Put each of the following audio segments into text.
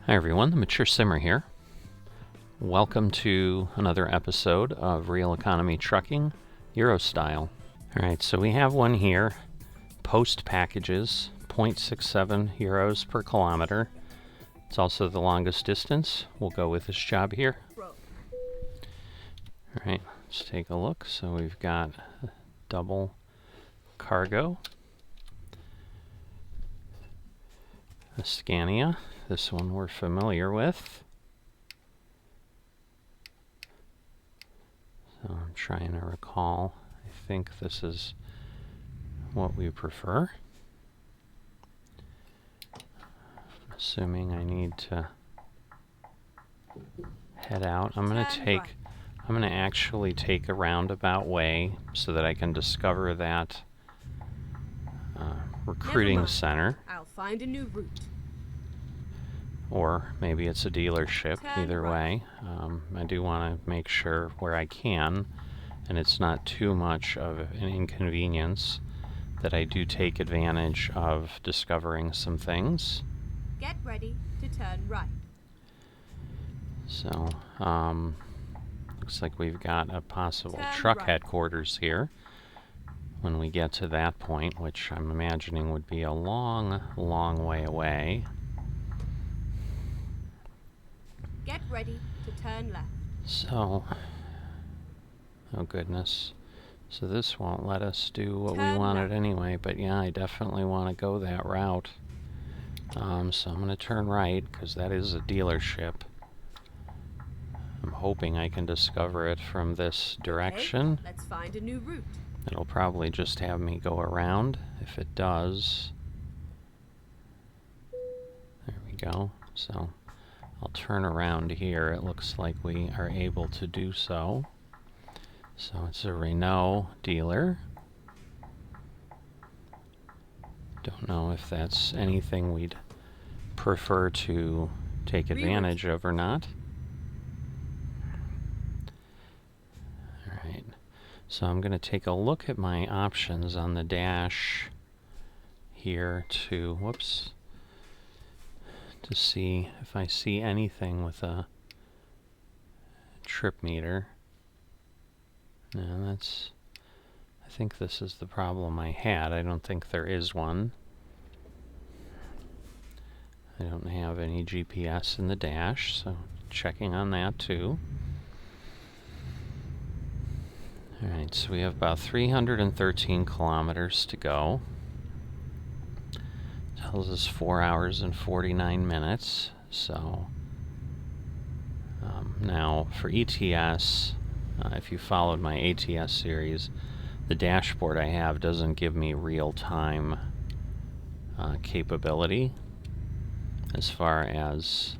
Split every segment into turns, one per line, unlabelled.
Hi everyone, the Mature Simmer here. Welcome to another episode of Real Economy Trucking, Euro style. Alright, so we have one here, post packages, 0.67 euros per kilometer. It's also the longest distance. We'll go with this job here. Alright, let's take a look. So we've got double cargo, a Scania. This one we're familiar with. So I'm trying to recall. I think this is what we prefer. Assuming I need to head out. I'm going to actually take a roundabout way so that I can discover that recruiting center.
I'll find a new route.
Or maybe it's a dealership. Either way, I do want to make sure where I can, and it's not too much of an inconvenience, that I do take advantage of discovering some things.
Get ready to turn right.
So, looks like we've got a possible truck headquarters here when we get to that point, which I'm imagining would be a long, long way away.
Get ready to turn left.
So, oh goodness. So this won't let us do what we wanted anyway, but yeah, I definitely want to go that route. So I'm going to turn right, because that is a dealership. I'm hoping I can discover it from this direction.
Okay, let's find a new route.
It'll probably just have me go around. If it does, there we go. So I'll turn around here. It looks like we are able to do so. So it's a Renault dealer. Don't know if that's anything we'd prefer to take advantage of or not. Alright, so I'm going to take a look at my options on the dash here to, to see if I see anything with a trip meter. No, I think this is the problem I had. I don't think there is one. I don't have any GPS in the dash, so checking on that too. Alright, so we have about 313 kilometers to go. Tells us 4 hours and 49 minutes. So now for ETS, if you followed my ATS series, the dashboard I have doesn't give me real-time capability as far as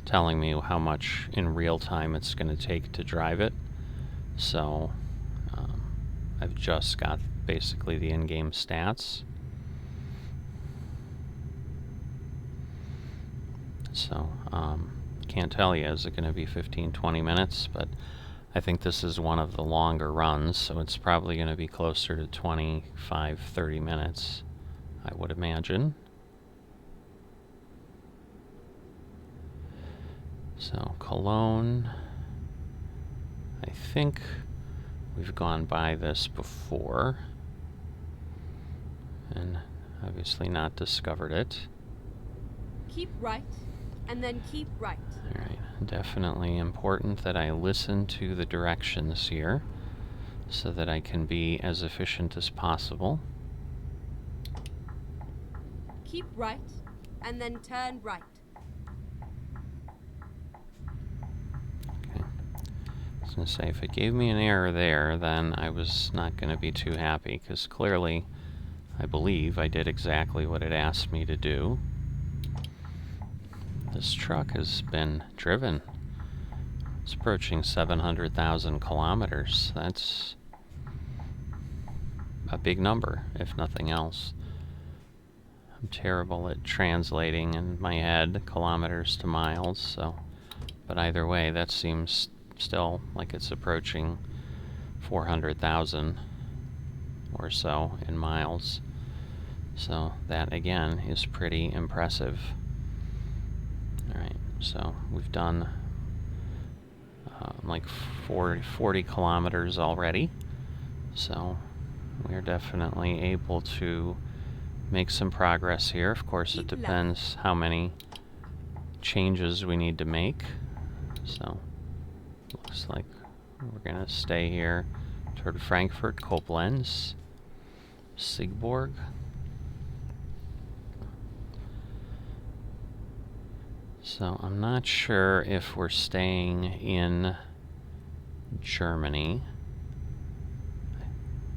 telling me how much in real time it's going to take to drive it. So I've just got basically the in-game stats. So can't tell you, is it going to be 15-20 minutes, but I think this is one of the longer runs, so it's probably going to be closer to 25-30 minutes, I would imagine. So Cologne, I think we've gone by this before and obviously not discovered it.
Keep right, and then keep right.
Alright, definitely important that I listen to the directions here so that I can be as efficient as possible.
Keep right, and then turn right.
Okay. I was going to say, if it gave me an error there, then I was not going to be too happy, because clearly, I believe I did exactly what it asked me to do. This truck has been driven. It's approaching 700,000 kilometers. That's a big number, if nothing else. I'm terrible at translating in my head kilometers to miles, so, but either way, that seems still like it's approaching 400,000 or so in miles. So that again is pretty impressive. Alright, So we've done like 40 kilometers already. So we're definitely able to make some progress here. Of course, it depends how many changes we need to make. So looks like we're gonna stay here toward Frankfurt, Koblenz, Siegburg. So I'm not sure if we're staying in Germany.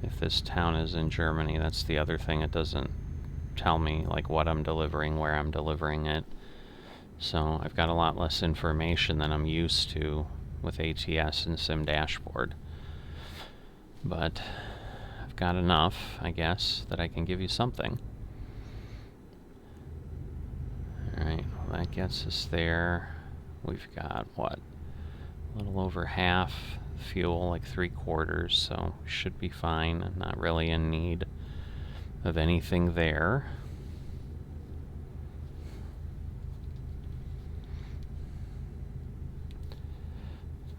If this town is in Germany, that's the other thing. It doesn't tell me like what I'm delivering, where I'm delivering it. So I've got a lot less information than I'm used to with ATS and Sim Dashboard. But I've got enough, I guess, that I can give you something. Alright, well, that gets us there. We've got, what, a little over half fuel, like 3/4, so we should be fine. I'm not really in need of anything there.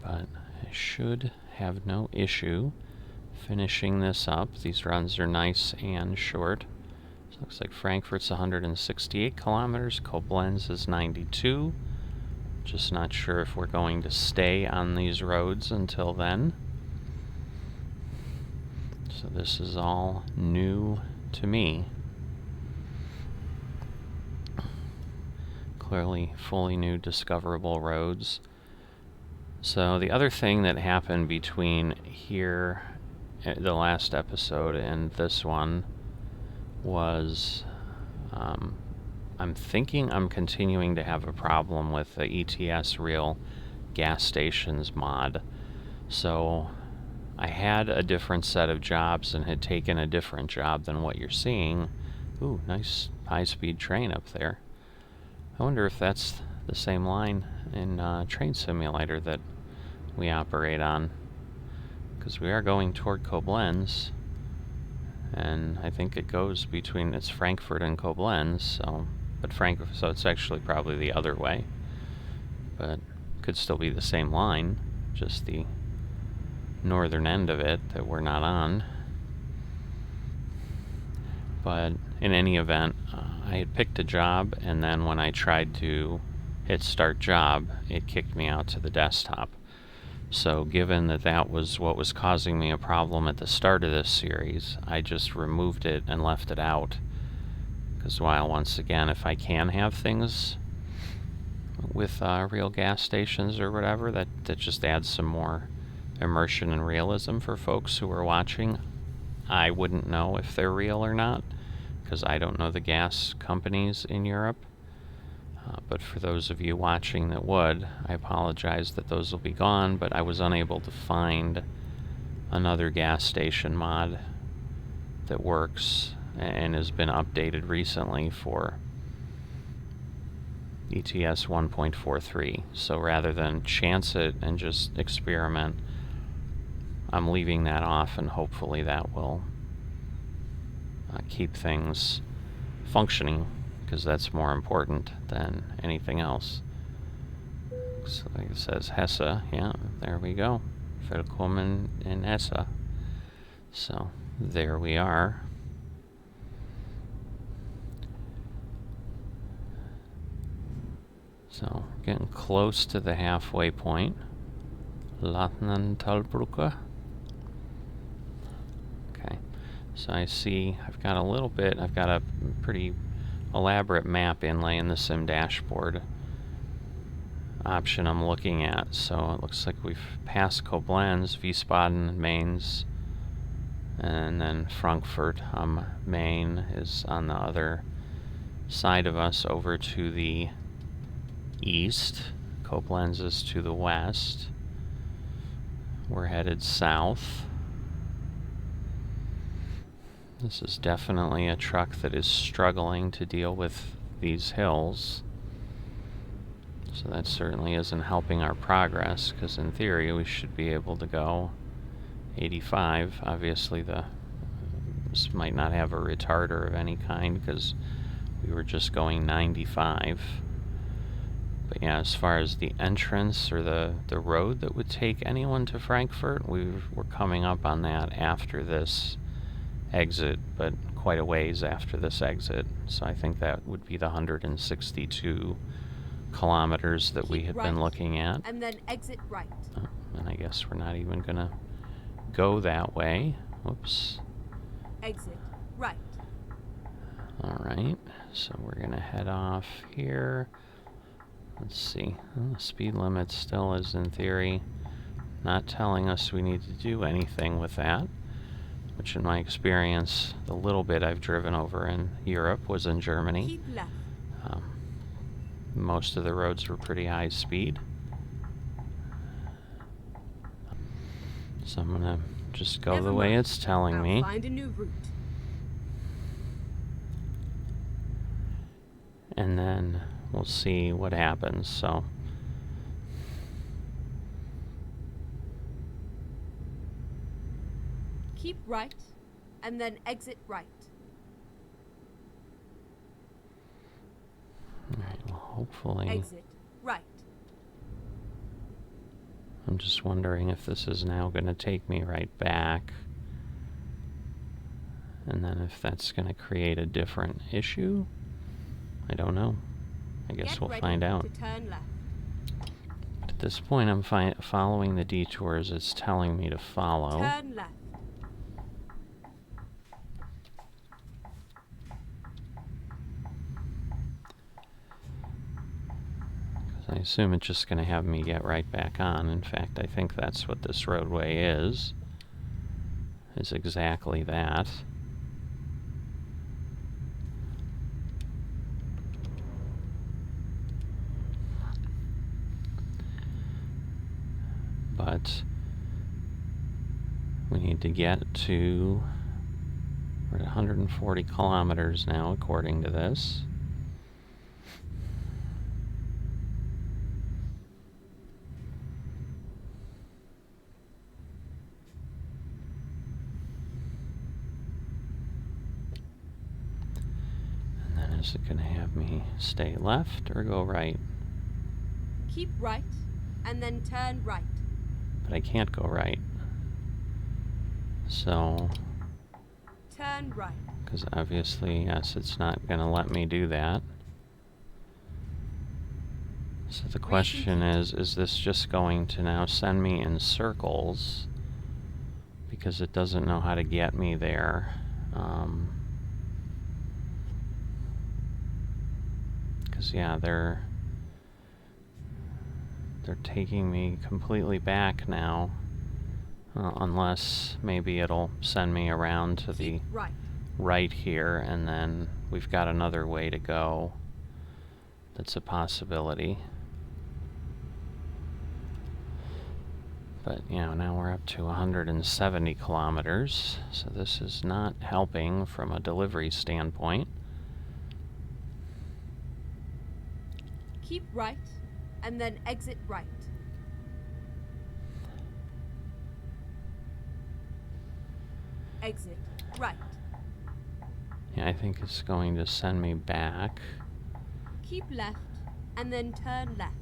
But I should have no issue finishing this up. These runs are nice and short. So looks like Frankfurt's 168 kilometers, Koblenz is 92. Just not sure if we're going to stay on these roads until then. So this is all new to me. Clearly fully new discoverable roads. So the other thing that happened between here, the last episode, and this one was I'm thinking I'm continuing to have a problem with the ETS Real Gas Stations mod. So I had a different set of jobs and had taken a different job than what you're seeing. Ooh, nice high-speed train up there. I wonder if that's the same line in Train Simulator that we operate on. Because we are going toward Koblenz. And I think it goes between, it's Frankfurt and Koblenz, so it's actually probably the other way. But could still be the same line, just the northern end of it that we're not on. But in any event, I had picked a job, and then when I tried to hit start job, it kicked me out to the desktop. So given that that was what was causing me a problem at the start of this series, I just removed it and left it out. Because while, once again, if I can have things with real gas stations or whatever, that just adds some more immersion and realism for folks who are watching. I wouldn't know if they're real or not, because I don't know the gas companies in Europe. But for those of you watching that would, I apologize that those will be gone, but I was unable to find another gas station mod that works and has been updated recently for ETS 1.43. So rather than chance it and just experiment, I'm leaving that off, and hopefully that will keep things functioning, because that's more important than anything else. So like it says Hesse, yeah, there we go. Willkommen in Hesse. So there we are. So getting close to the halfway point. Latnentalbrücke. Okay, so I see I've got a pretty elaborate map inlay in the Sim Dashboard option I'm looking at. So it looks like we've passed Koblenz, Wiesbaden, Mainz, and then Frankfurt am Main is on the other side of us over to the east. Koblenz is to the west. We're headed south. This is definitely a truck that is struggling to deal with these hills. So that certainly isn't helping our progress, because in theory we should be able to go 85. Obviously this might not have a retarder of any kind, because we were just going 95. But yeah, as far as the entrance or the road that would take anyone to Frankfurt, we're coming up on that after this exit, but quite a ways after this exit. So I think that would be the 162 kilometers that we
Keep
had
right,
been looking at.
and then exit right.
And I guess we're not even gonna go that way. Whoops.
Exit right.
Alright, so we're gonna head off here. Let's see. Well, the speed limit still is, in theory, not telling us we need to do anything with that, which in my experience, the little bit I've driven over in Europe was in Germany.
Keep left.
Most of the roads were pretty high speed. So I'm gonna just go the way it's telling me.
Find a new route.
And then we'll see what happens. So
Keep right, and then exit right.
alright, well, hopefully.
Exit right.
I'm just wondering if this is now going to take me right back. And then if that's going to create a different issue. I don't know. I guess we'll find out.
To turn left.
But at this point, I'm following the detours it's telling me to follow.
Turn left.
I assume it's just going to have me get right back on. In fact, I think that's what this roadway is exactly that. But we need to get to, we're at 140 kilometers now, according to this. And then is it going to have me stay left or go right?
Keep right, and then turn right.
But I can't go right. So,
turn right.
Because obviously, yes, it's not going to let me do that. So the question is this just going to now send me in circles? Because it doesn't know how to get me there. Because, yeah, they're taking me completely back now. Unless maybe it'll send me around to the right here, and then we've got another way to go. That's a possibility. But, you know, now we're up to 170 kilometers, so this is not helping from a delivery standpoint.
Keep right, and then exit right. Exit right.
Yeah, I think it's going to send me back.
Keep left, and then turn left.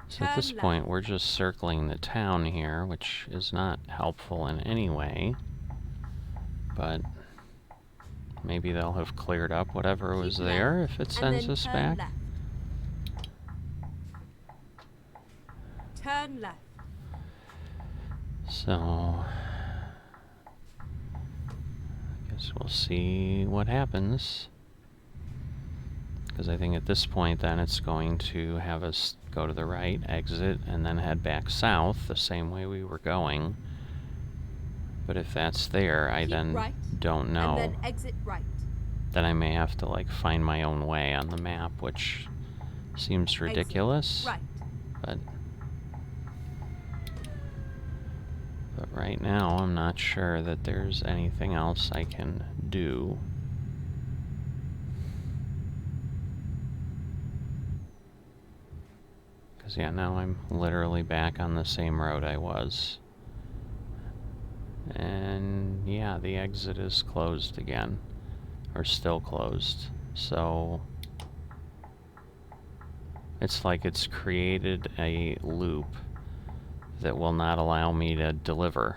So at this point, we're just circling the town here, which is not helpful in any way. But maybe they'll have cleared up whatever was there if it sends us back.
Left. Turn left.
So I guess we'll see what happens. Because I think at this point then it's going to have us go to the right, exit, and then head back south the same way we were going. But if that's there, I then don't know.
And then exit right.
Then I may have to like find my own way on the map, which seems ridiculous.
Right.
But right now I'm not sure that there's anything else I can do. Because, yeah, now I'm literally back on the same road I was. And, yeah, the exit is closed again. Or still closed. So, It's like it's created a loop that will not allow me to deliver.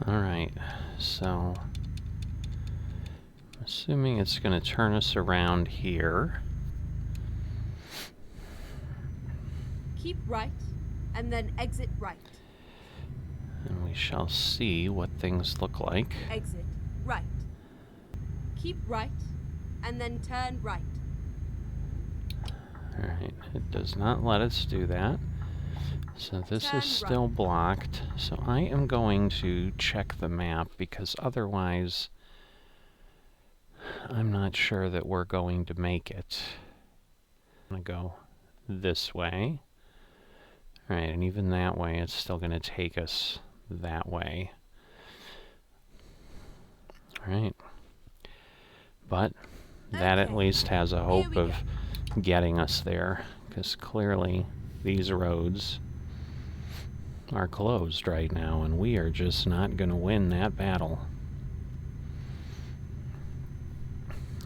Alright, so assuming it's going to turn us around here.
Keep right, and then exit right.
And we shall see what things look like.
Exit right. Keep right, and then turn right.
Alright, it does not let us do that. So this
Turn
is still
right.
blocked. So I am going to check the map because otherwise I'm not sure that we're going to make it. I'm going to go this way. Alright, and even that way it's still going to take us that way. Alright. But that at least has a hope of getting us there, because clearly these roads are closed right now, and we are just not going to win that battle.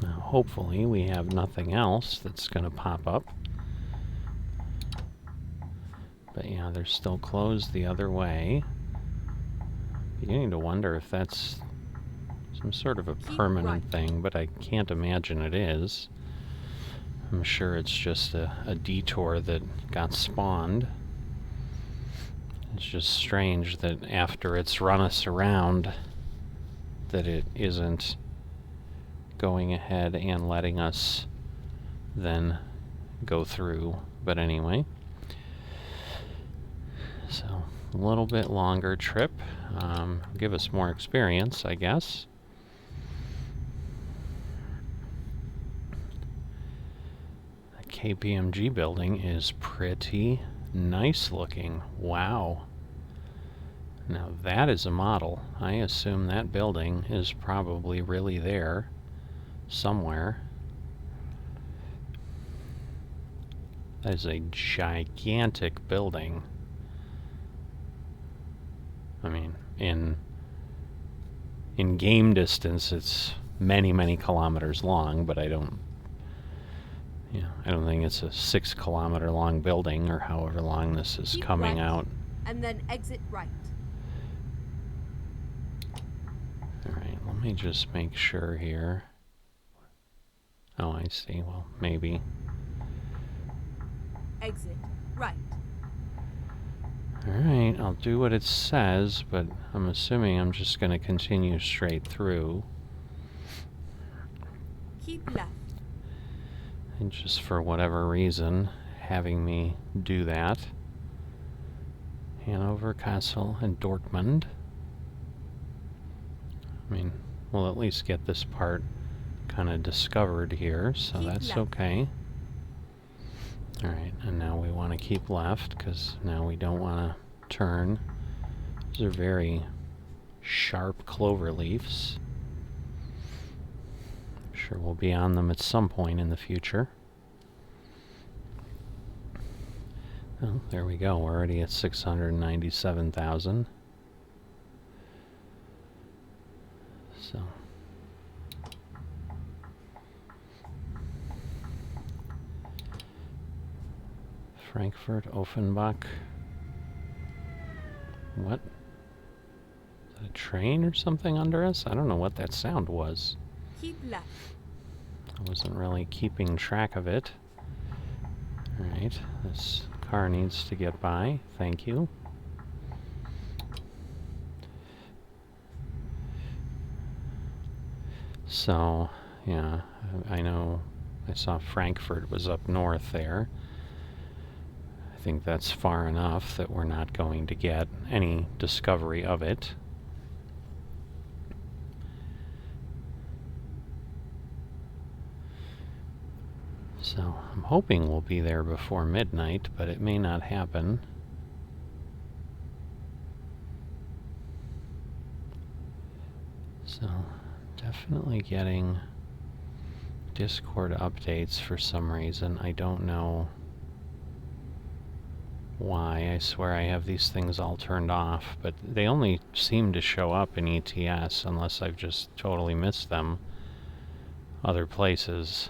Now, hopefully we have nothing else that's going to pop up. But yeah, they're still closed the other way. Beginning to wonder if that's some sort of a permanent thing, but I can't imagine it is. I'm sure it's just a detour that got spawned. It's just strange that after it's run us around, that it isn't going ahead and letting us then go through. But anyway, so a little bit longer trip. Give us more experience, I guess. The KPMG building is pretty nice looking. Wow. Now that is a model. I assume that building is probably really there somewhere. That is a gigantic building. I mean, in game distance, it's many, many kilometers long, but I don't think it's a 6 kilometer long building or however long this is coming out.
And then exit right.
Alright, let me just make sure here. Oh, I see. Well, maybe.
Exit right.
Alright, I'll do what it says, but I'm assuming I'm just going to continue straight through.
Keep left.
And just for whatever reason, having me do that. Hanover, Kassel, and Dortmund. I mean, we'll at least get this part kind of discovered here, so that's okay. Alright, and now we want to keep left, because now we don't want to turn. These are very sharp clover leaves. I'm sure we'll be on them at some point in the future. Oh, there we go. We're already at 697,000. So... Frankfurt, Offenbach. What? Is that a train or something under us? I don't know what that sound was.
Keep left.
I wasn't really keeping track of it. Alright, this car needs to get by. Thank you. So, yeah, I know I saw Frankfurt was up north there. I think that's far enough that we're not going to get any discovery of it. So I'm hoping we'll be there before midnight, but it may not happen. So definitely getting Discord updates for some reason. I don't know why. I swear I have these things all turned off, but they only seem to show up in ETS unless I've just totally missed them other places.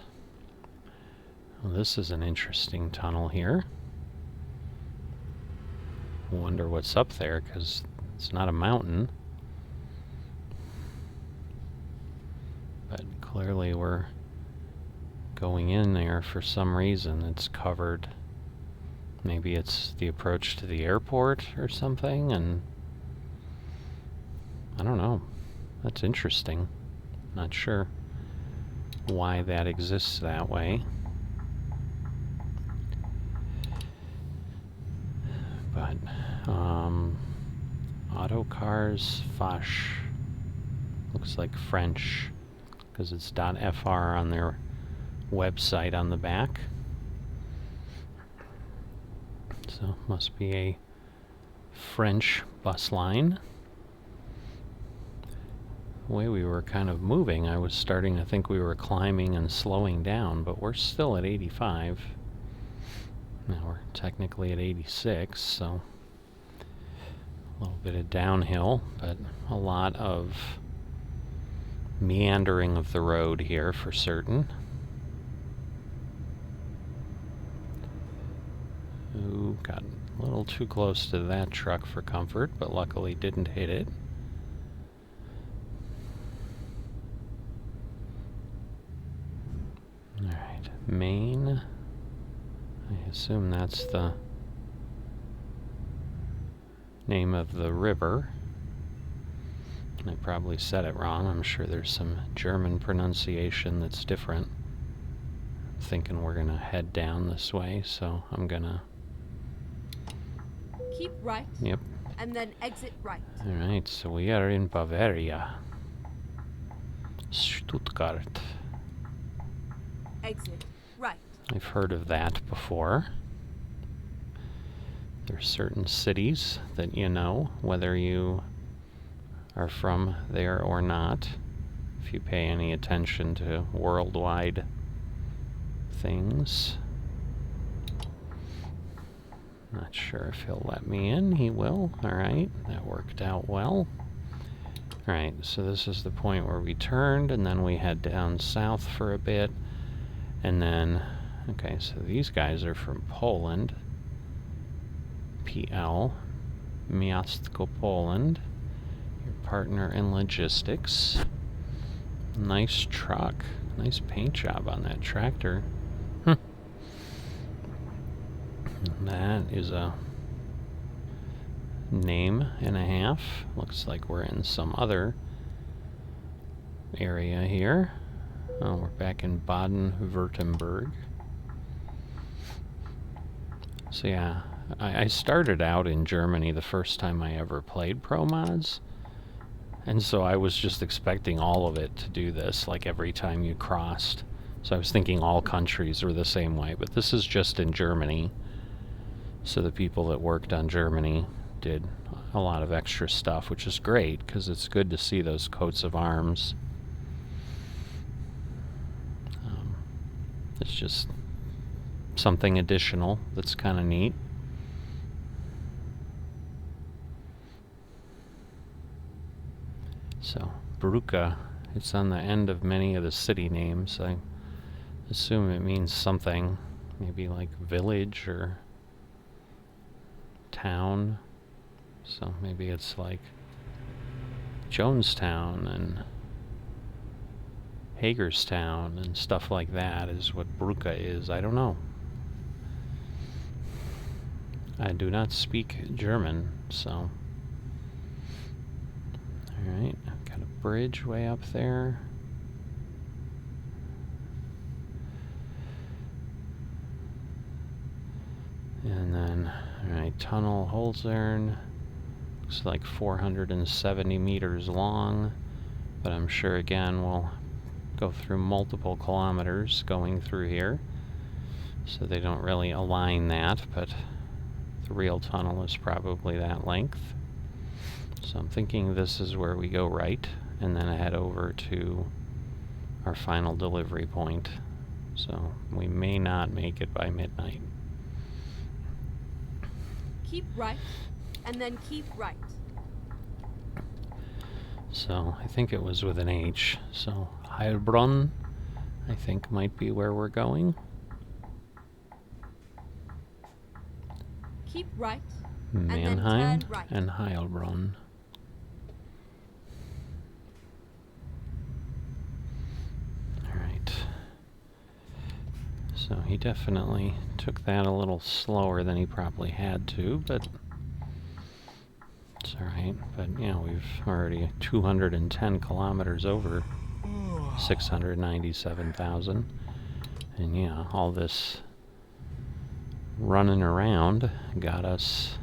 Well, this is an interesting tunnel here. Wonder what's up there, because it's not a mountain. But clearly we're going in there for some reason. It's covered. Maybe it's the approach to the airport or something, and I don't know. That's interesting. Not sure why that exists that way. But, Autocars Fache. Looks like French, because it's .fr on their website on the back. So, must be a French bus line. The way we were kind of moving, I was starting to think we were climbing and slowing down, but we're still at 85. Now we're technically at 86, so a little bit of downhill, but a lot of meandering of the road here for certain. Ooh, got a little too close to that truck for comfort, but luckily didn't hit it. Alright, Maine. I assume that's the name of the river. I probably said it wrong. I'm sure there's some German pronunciation that's different. I'm thinking we're gonna head down this way, so I'm gonna...
Keep right.
Yep.
And then exit right.
Alright, so we are in Bavaria. Stuttgart.
Exit right.
I've heard of that before. There's certain cities that you know, whether you are from there or not, if you pay any attention to worldwide things. Not sure if he'll let me in. He will. Alright, that worked out well. Alright, so this is the point where we turned, and then we head down south for a bit. And then, okay, so these guys are from Poland. PL. Miastko, Poland. Your partner in logistics. Nice truck. Nice paint job on that tractor. That is a name and a half. Looks like we're in some other area here. Oh, we're back in Baden-Württemberg. So yeah, I started out in Germany the first time I ever played Pro Mods. And so I was just expecting all of it to do this, like every time you crossed. So I was thinking all countries were the same way, but this is just in Germany. So the people that worked on Germany did a lot of extra stuff, which is great, because it's good to see those coats of arms. It's just something additional that's kind of neat. So, Brücke, it's on the end of many of the city names. I assume it means something, maybe like village or town. So maybe it's like Jonestown and Hagerstown and stuff like that is what Brücke is. I don't know. I do not speak German, so... Alright, I've got a bridge way up there. And then, alright, Tunnel Holzern. Looks like 470 meters long, but I'm sure again we'll go through multiple kilometers going through here. So they don't really align that, but the real tunnel is probably that length. So I'm thinking this is where we go right, and then head over to our final delivery point. So we may not make it by midnight.
Keep right, and then keep right.
So I think it was with an H. So Heilbronn, I think, might be where we're going.
Keep right, and then
Mannheim
turn right.
and Heilbronn. Alright. So he definitely took that a little slower than he probably had to, but it's alright. But yeah, we've already 210 kilometers over 697,000. And yeah, all this running around got us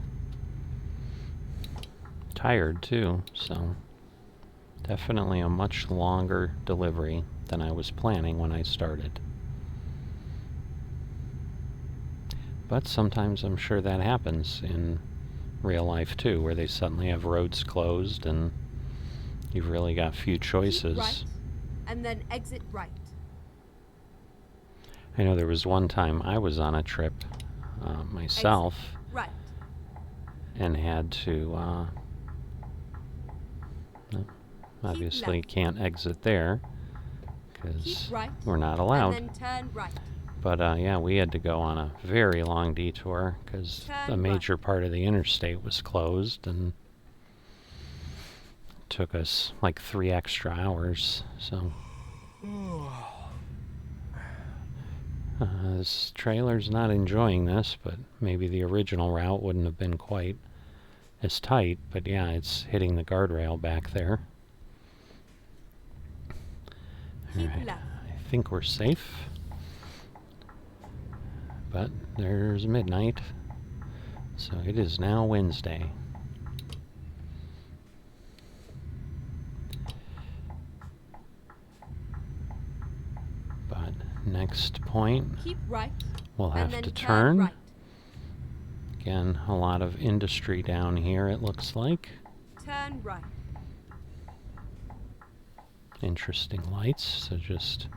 tired too, so definitely a much longer delivery than I was planning when I started. But sometimes I'm sure that happens in real life too, where they suddenly have roads closed and you've really got few choices.
Keep right, and then exit right.
I know there was one time I was on a trip myself
Exit right.
and had to obviously can't exit there because
right,
we're not allowed.
And then turn right.
But yeah, we had to go on a very long detour because a major part of the interstate was closed and it took us like 3 extra hours. So this trailer's not enjoying this, but maybe the original route wouldn't have been quite as tight. But yeah, it's hitting the guardrail back there. Alright, I think we're safe. But there's midnight, so it is now Wednesday. But next point,
keep right,
we'll have to turn.
Right.
Again, a lot of industry down here, it looks like.
Turn right.
Interesting lights, so just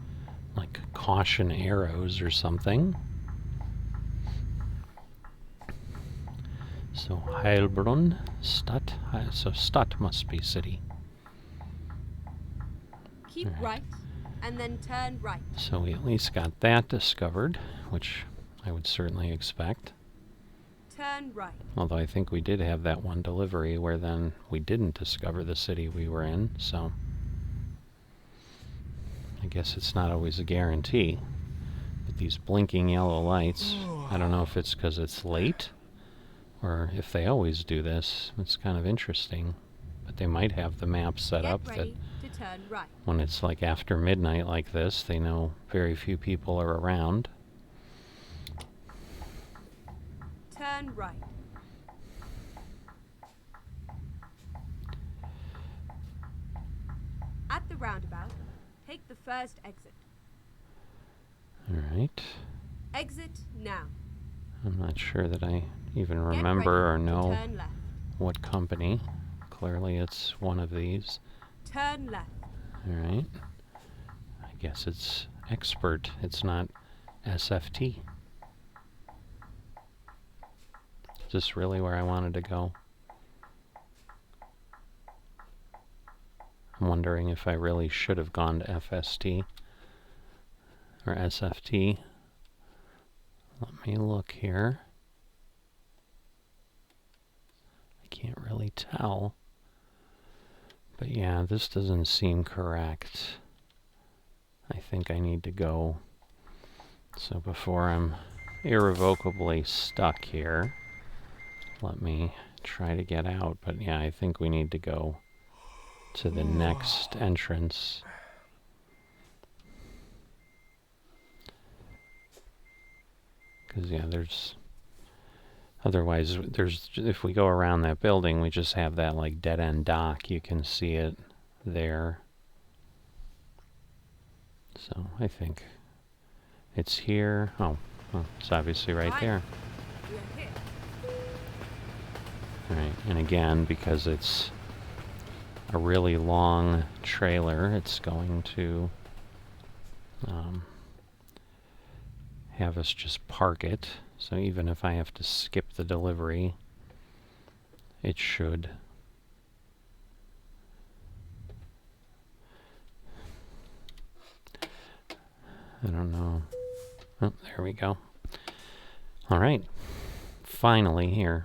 like caution arrows or something. So Heilbronn, Stadt, so Stadt must be city.
Keep right, and then turn right.
So we at least got that discovered, which I would certainly expect.
Turn right.
Although I think we did have that one delivery where then we didn't discover the city we were in, so I guess it's not always a guarantee. But these blinking yellow lights, I don't know if it's because it's late or if they always do this. It's kind of interesting. But they might have the map set up that
turn right.
When it's like after midnight like this, they know very few people are around.
Turn right. At the roundabout, take the first exit.
Alright.
Exit now.
I'm not sure that I even remember or know
turn left.
what company. Clearly it's one of these.
Turn left.
Alright. I guess it's Expert. It's not SFT. Is this really where I wanted to go? I'm wondering if I really should have gone to FST or SFT. Let me look here. I can't really tell. But yeah, this doesn't seem correct. I think I need to go. So before I'm irrevocably stuck here, let me try to get out. But yeah, I think we need to go to the next entrance. Because yeah, otherwise if we go around that building, we just have that like dead-end dock. You can see it there. So I think it's here. Oh, well, it's obviously right there. Alright, and again, because it's a really long trailer, it's going to have us just park it. So even if I have to skip the delivery, it should. I don't know. Oh, there we go. All right. finally here.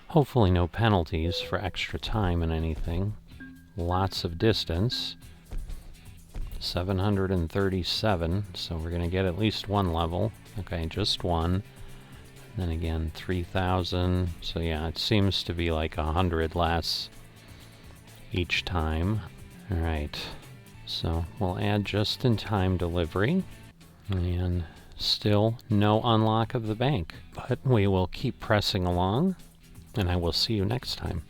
Hopefully no penalties for extra time and anything. Lots of distance. 737, so we're going to get at least one level. Okay, just one. Then again, 3,000. So yeah, it seems to be like 100 less each time. Alright, so we'll add just-in-time delivery. And still no unlock of the bank. But we will keep pressing along, and I will see you next time.